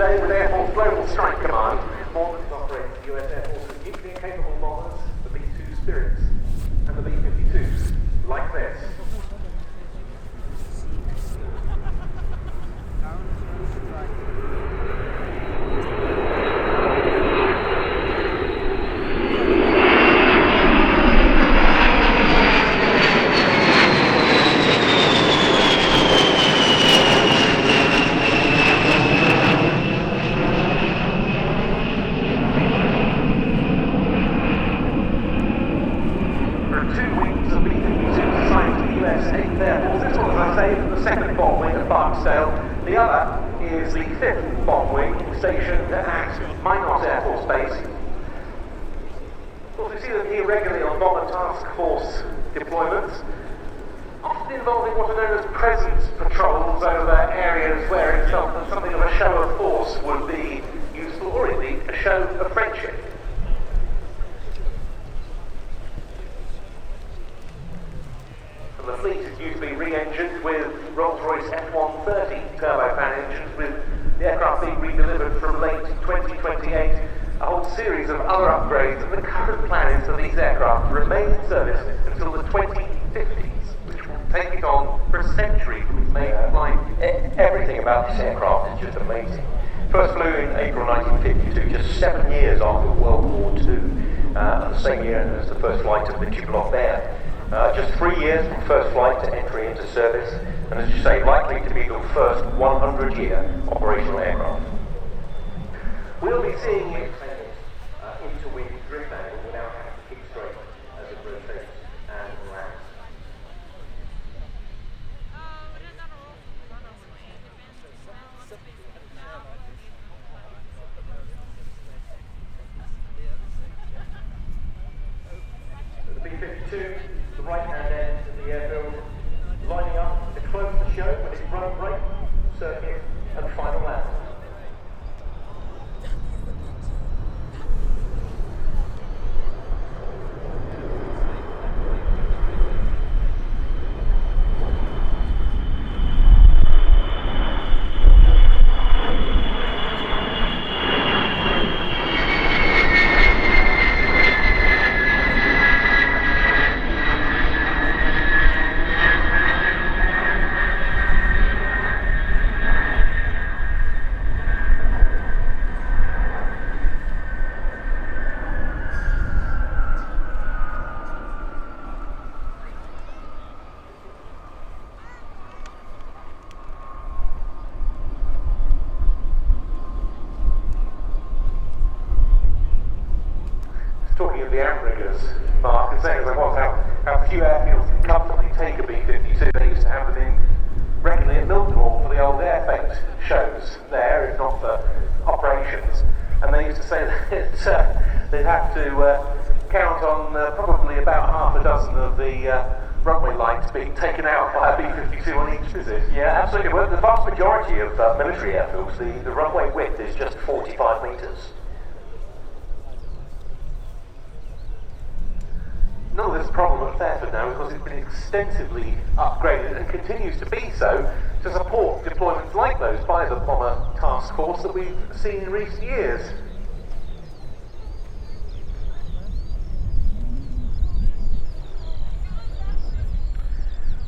today with Air Force Global Strike Command. Mormons operates the US Air Force's nuclear-capable bombers, the B-2 Spirits, and the B-52s, like this. The other is the 5th bomb wing stationed at Minot Air Force Base. Of course, we see them here regularly on bomber task force deployments, often involving what are known as presence patrols over areas where it's something of a show of force would be useful, or indeed a show of friendship. The fleet is due to be re-engined with Rolls-Royce F-130 turbofan engines, with the aircraft being redelivered from late 2028. A whole series of other upgrades, and the current plan is for these aircraft to remain in service until the 2050s, which will take it on for a century from its maiden flight. Everything about this aircraft is just amazing. First flew in April 1952, just 7 years after World War II, and the same year as the first flight of the Tupolev Bear. Just 3 years from first flight to entry into service, and as you say, likely to be the first 100-year operational aircraft. We'll be seeing it into wind drift angle without having to keep straight as it rotates and lands. The B-52, the right-hand end of the airfield, lining up to close the show with its run break, circuit, and final land. Talking of the outriggers, Mark, and saying as I was how few airfields can comfortably take a B-52. They used to have them in regularly at Milton Hall for the old airfect shows there, if not for operations. And they used to say that they'd have to count on probably about half a dozen of the runway lights being taken out by a B-52 on each visit. Yeah, absolutely. Well, the vast majority of military airfields, the runway width is just 45 metres. None of this problem at Fairford now because it's been extensively upgraded and continues to be so to support deployments like those by the Bomber Task Force that we've seen in recent years.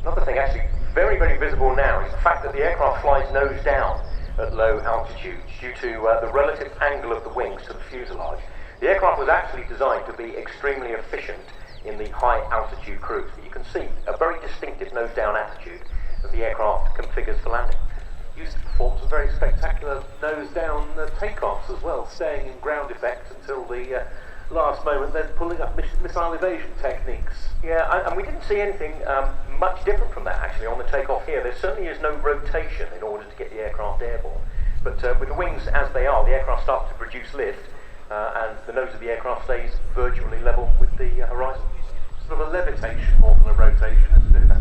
Another thing actually very, very visible now is the fact that the aircraft flies nose down at low altitudes due to the relative angle of the wings to the fuselage. The aircraft was actually designed to be extremely efficient in the high altitude cruise. You can see a very distinctive nose down attitude as the aircraft configures for landing. Used to perform some very spectacular nose down takeoffs as well, staying in ground effect until the last moment, then pulling up missile evasion techniques. Yeah, and we didn't see anything much different from that actually on the takeoff here. There certainly is no rotation in order to get the aircraft airborne, but with the wings as they are, the aircraft starts to produce lift, and the nose of the aircraft stays virtually level with the horizon. Sort of a levitation more than a rotation, isn't it?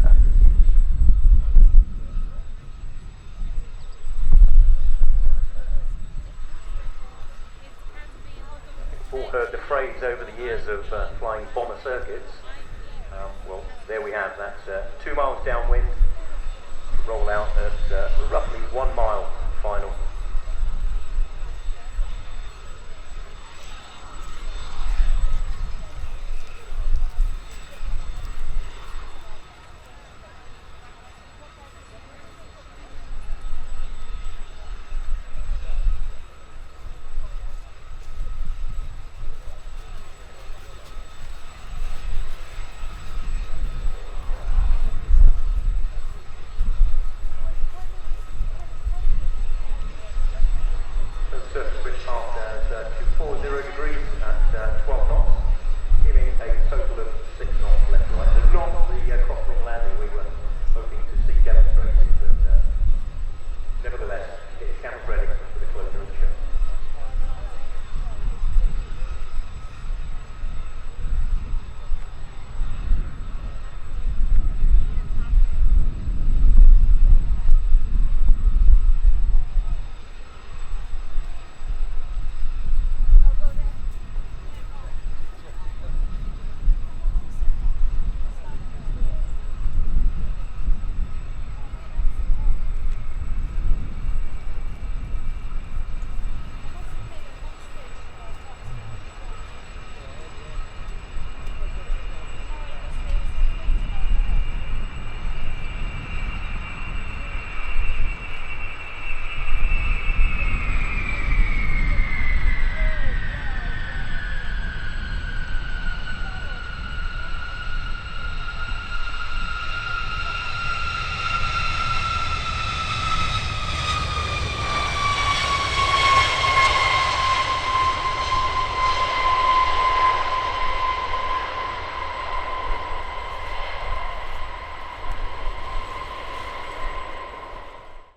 We've all heard the phrase over the years of flying bomber circuits. Well, there we have that 2 miles downwind, roll out at roughly 1 mile